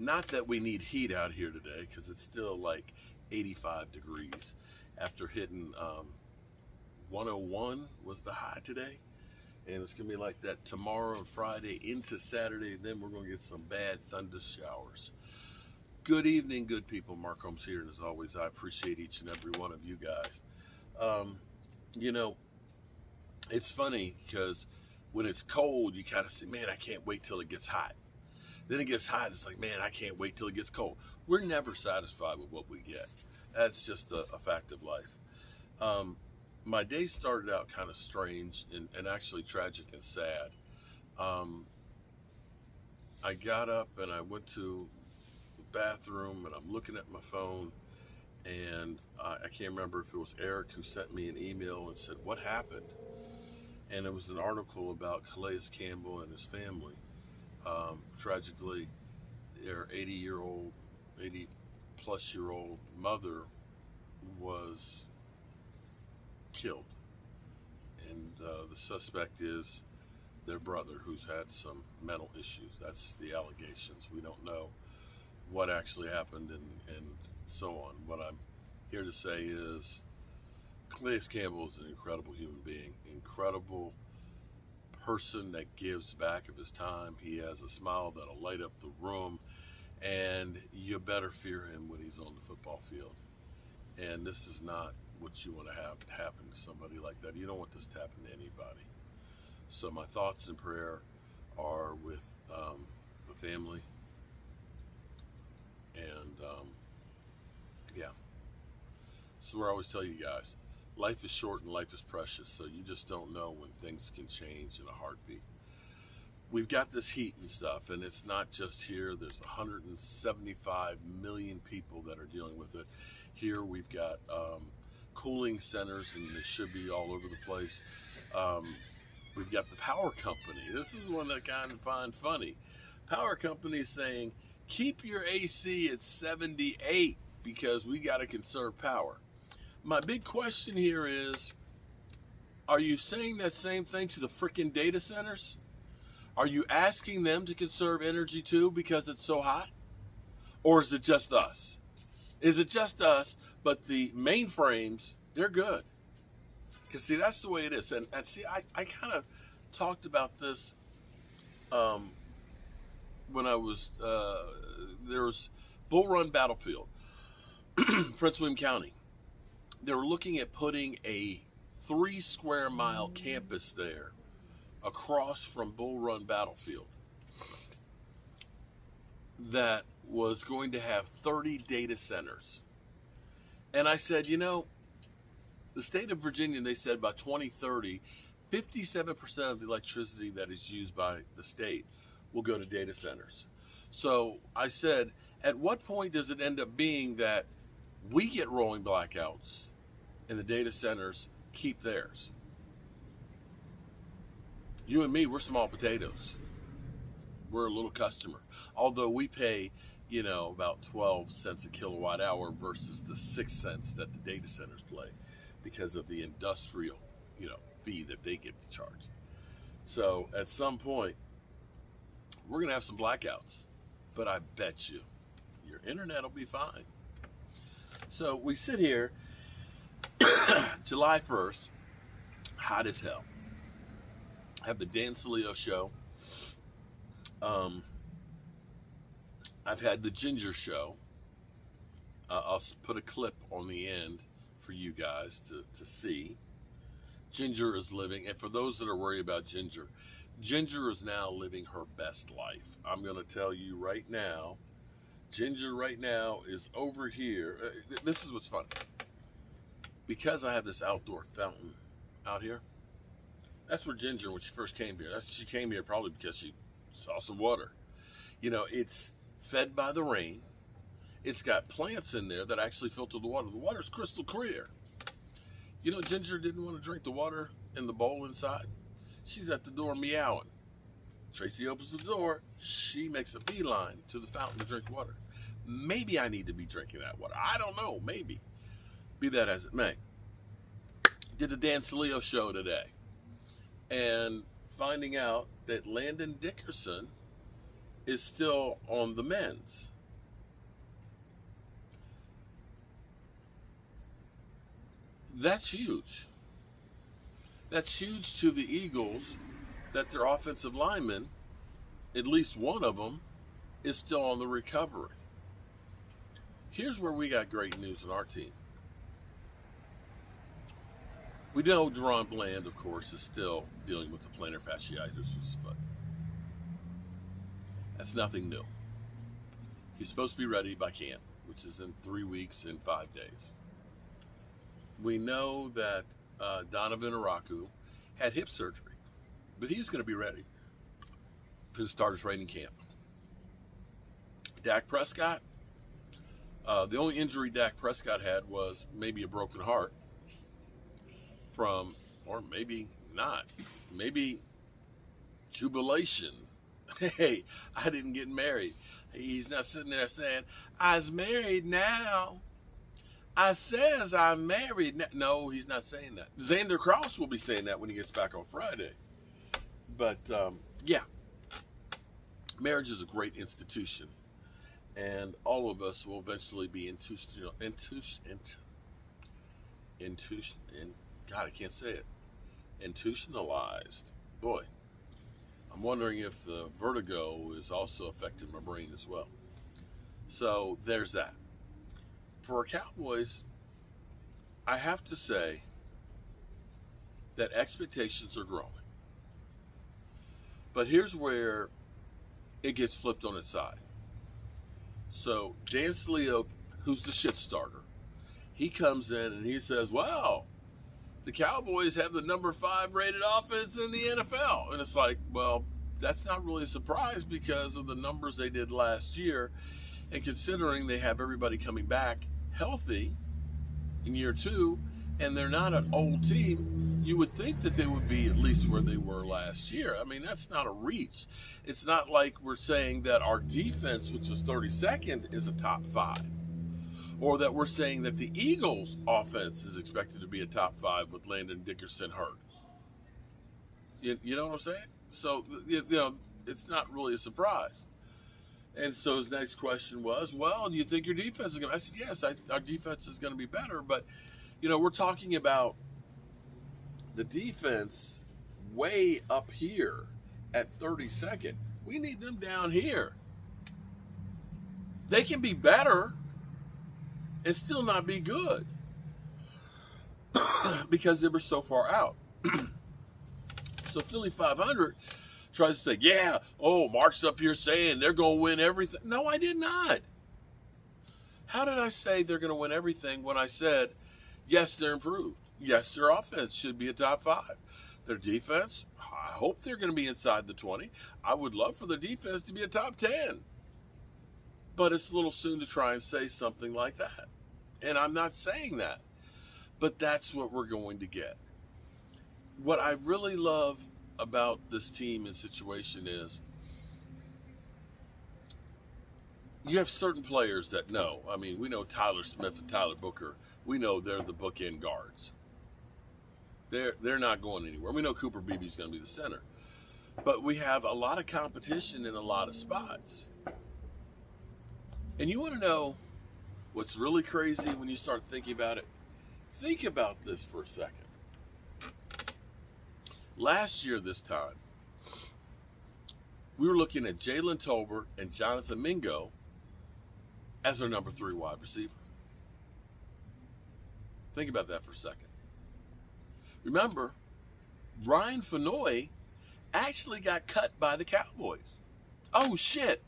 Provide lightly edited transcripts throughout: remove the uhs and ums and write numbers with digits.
Not that we need heat out here today, because it's still like 85 degrees after hitting 101 was the high today. And it's going to be like that tomorrow and Friday into Saturday. Then we're going to get some bad thunder showers. Good evening, good people. Mark Holmes here. And as always, I appreciate each and every one of you guys. You know, it's funny because when it's cold, you kind of say, man, I can't wait till it gets hot. Then it gets hot. It's like, man, I can't wait till it gets cold. We're never satisfied with what we get. That's just a fact of life. My day started out kind of strange and actually tragic and sad. I got up and I went to the bathroom and I'm looking at my phone, and I can't remember if it was Eric who sent me an email and said, what happened? And it was an article about Calais Campbell and his family. Tragically, their 80 plus year old mother was killed. And the suspect is their brother, who's had some mental issues. That's the allegations. We don't know what actually happened and so on. What I'm here to say is Calais Campbell is an incredible human being, incredible person that gives back of his time. He has a smile that'll light up the room, and you better fear him when he's on the football field. And this is not what you want to have happen to somebody like that. You don't want this to happen to anybody. So my thoughts and prayer are with the family, and yeah. So I always tell you guys, life is short and life is precious, so you just don't know when things can change in a heartbeat. We've got this heat and stuff, and it's not just here. There's 175 million people that are dealing with it. Here we've got cooling centers, and they should be all over the place. We've got the power company. This is one that I kind of find funny. Power company saying, keep your AC at 78 because we got to conserve power. My big question here is, are you saying that same thing to the freaking data centers? Are you asking them to conserve energy too because it's so hot? Or is it just us? Is it just us, but the mainframes, they're good? Because see, that's the way it is. And see, I kind of talked about this when I was, there was Bull Run Battlefield, Prince William County. They were looking at putting a 3 square mile campus there across from Bull Run Battlefield that was going to have 30 data centers. And I said, you know, the state of Virginia, they said by 2030, 57% of the electricity that is used by the state will go to data centers. So I said, at what point does it end up being that we get rolling blackouts and the data centers keep theirs? You and me, we're small potatoes. We're a little customer. Although we pay, you know, about 12 cents a kilowatt hour versus the 6 cents that the data centers pay because of the industrial, you know, fee that they get to charge. So at some point, we're going to have some blackouts. But I bet you, your internet will be fine. So we sit here, July 1st, hot as hell. Have the Dan Saleo show. I've had the Ginger show. I'll put a clip on the end for you guys to see. Ginger is living, and for those that are worried about Ginger, Ginger is now living her best life. I'm going to tell you right now, Ginger right now is over here. This is what's funny. Because I have this outdoor fountain out here, that's where Ginger, when she first came here, she came here probably because she saw some water. You know, it's fed by the rain. It's got plants in there that actually filter the water. The water's crystal clear. You know, Ginger didn't want to drink the water in the bowl inside. She's at the door meowing. Tracy opens the door. She makes a beeline to the fountain to drink water. Maybe I need to be drinking that water. I don't know. Maybe. Be that as it may. Did the Dan Saleo show today. And finding out that Landon Dickerson is still on the men's. That's huge. That's huge to the Eagles that their offensive lineman, at least one of them, is still on the recovery. Here's where we got great news on our team. We know Deron Bland, of course, is still dealing with the plantar fasciitis with his foot. That's nothing new. He's supposed to be ready by camp, which is in 3 weeks and 5 days. We know that Donovan Araku had hip surgery, but he's going to be ready for the starters training camp. Dak Prescott, the only injury Dak Prescott had was maybe a broken heart from, or maybe not, maybe jubilation. Hey, I didn't get married. He's not sitting there saying, I's married now. I says I'm married now. No, he's not saying that. Xander Cross will be saying that when he gets back on Friday. But, yeah, marriage is a great institution. And all of us will eventually be God, I can't say it. Institutionalized. Boy, I'm wondering if the vertigo is also affecting my brain as well. So there's that. For our Cowboys, I have to say that expectations are growing. But here's where it gets flipped on its side. So Dan Saleo, who's the shit starter, he comes in and he says, wow, the Cowboys have the number 5 rated offense in the NFL. And it's like, well, that's not really a surprise because of the numbers they did last year. And considering they have everybody coming back healthy in year 2, and they're not an old team, you would think that they would be at least where they were last year. I mean, that's not a reach. It's not like we're saying that our defense, which was 32nd, is a top 5. Or that we're saying that the Eagles' offense is expected to be a top 5 with Landon Dickerson hurt. You know what I'm saying? So, you know, it's not really a surprise. And so his next question was, well, do you think your defense is going to... I said, yes, our defense is going to be better. But, you know, we're talking about the defense way up here at 32nd. We need them down here. They can be better and still not be good because they were so far out. So Philly 500 tries to say, yeah, oh, Mark's up here saying they're going to win everything. No, I did not. How did I say they're going to win everything when I said, yes, they're improved. Yes, their offense should be a top 5. Their defense, I hope they're going to be inside the 20. I would love for the defense to be a top 10. But it's a little soon to try and say something like that. And I'm not saying that. But that's what we're going to get. What I really love about this team and situation is you have certain players that know. I mean, we know Tyler Smith and Tyler Booker. We know they're the bookend guards. They're not going anywhere. We know Cooper Beebe's going to be the center. But we have a lot of competition in a lot of spots. And you want to know what's really crazy when you start thinking about it? Think about this for a second. Last year this time, we were looking at Jalen Tolbert and Jonathan Mingo as our number 3 wide receiver. Think about that for a second. Remember, Ryan Fenoy actually got cut by the Cowboys. Oh, shit.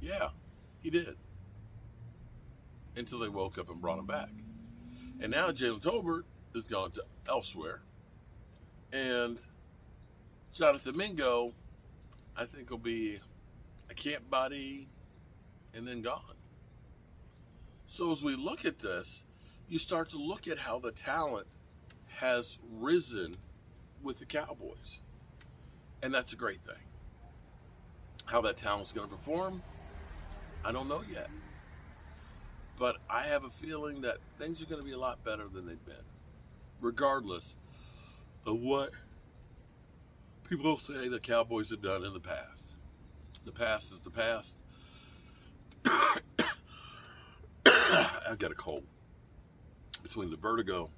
Yeah, he did. Until they woke up and brought him back. And now Jalen Tolbert has gone to elsewhere. And Jonathan Mingo, I think, will be a camp body and then gone. So as we look at this, you start to look at how the talent has risen with the Cowboys. And that's a great thing. How that talent's going to perform, I don't know yet. But I have a feeling that things are going to be a lot better than they've been. Regardless of what people say the Cowboys have done in the past. The past is the past. I've got a cold. between the vertigo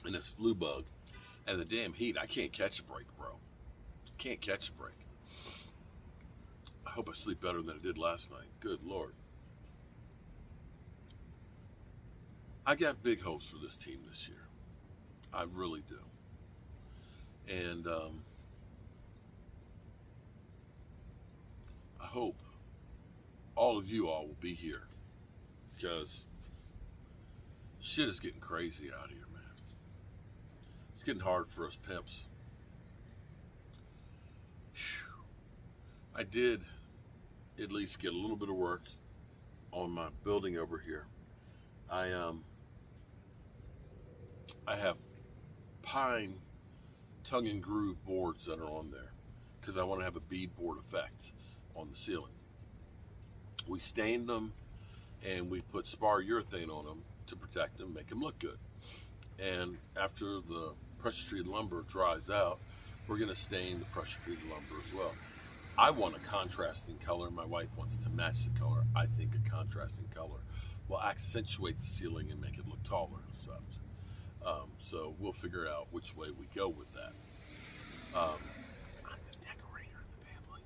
and this flu bug and the damn heat, I can't catch a break, bro. Can't catch a break. I hope I sleep better than I did last night. Good Lord. I got big hopes for this team this year. I really do. And I hope all of you all will be here, because shit is getting crazy out here, man. It's getting hard for us pimps. Whew. I did at least get a little bit of work on my building over here. I have pine tongue and groove boards that are on there because I want to have a beadboard effect on the ceiling. We stained them and we put spar urethane on them to protect them, make them look good. And after the pressure treated lumber dries out, we're going to stain the pressure treated lumber as well. I want a contrasting color. My wife wants to match the color. I think a contrasting color will accentuate the ceiling and make it look taller and stuff. So we'll figure out which way we go with that. I'm the decorator in the family.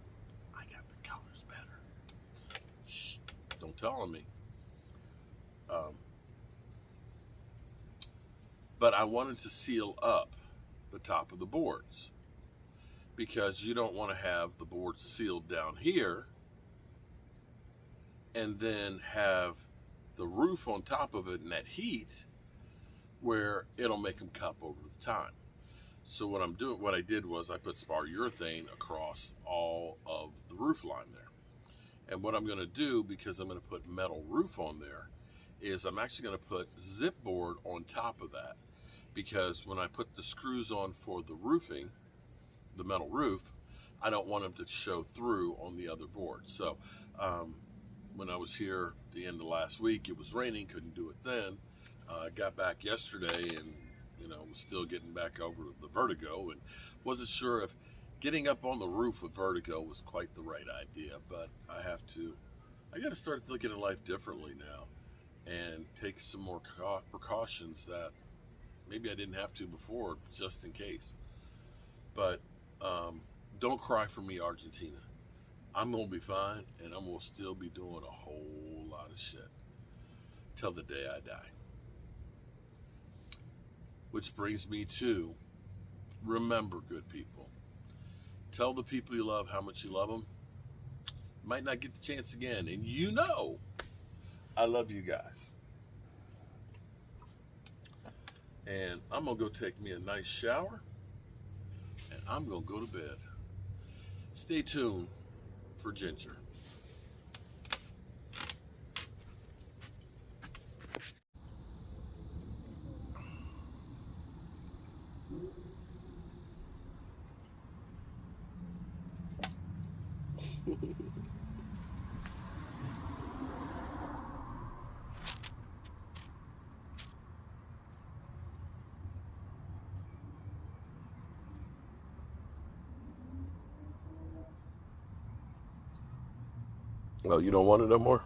I got the colors better. Shh, don't tell on me. But I wanted to seal up the top of the boards, because you don't want to have the boards sealed down here and then have the roof on top of it and that heat where it'll make them cup over the time. So what I did was I put spar urethane across all of the roof line there. And what I'm going to do, because I'm going to put metal roof on there, is I'm actually going to put zip board on top of that, because when I put the screws on for the roofing, the metal roof, I don't want them to show through on the other board. So when I was here at the end of last week, it was raining, couldn't do it then. I got back yesterday and was still getting back over the vertigo, and wasn't sure if getting up on the roof with vertigo was quite the right idea. But I got to start looking at life differently now and take some more precautions that maybe I didn't have to before, just in case. But don't cry for me, Argentina. I'm going to be fine, and I'm going to still be doing a whole lot of shit till the day I die. Which brings me to, remember, good people. Tell the people you love how much you love them. You might not get the chance again, and I love you guys. And I'm going to go take me a nice shower, and I'm going to go to bed. Stay tuned for Ginger. Oh, you don't want it no more?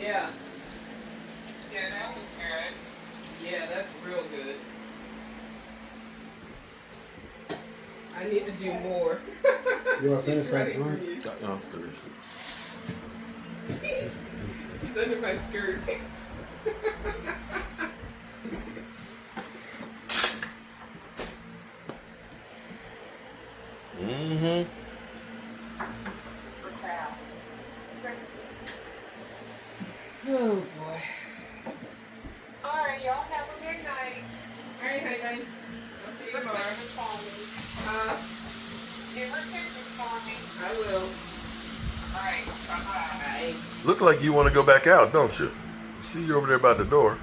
Yeah. Yeah, that was good. Yeah, that's real good. I need to do more. You want to finish that joint? No, finish it. She's under my skirt. Mm-hmm. Oh boy. Alright, y'all have a good night. Alright, honey. I'll see you tomorrow. Give her pictures for me. I will. All right. Bye-bye. Bye. Look like you want to go back out, don't you? I see you over there by the door.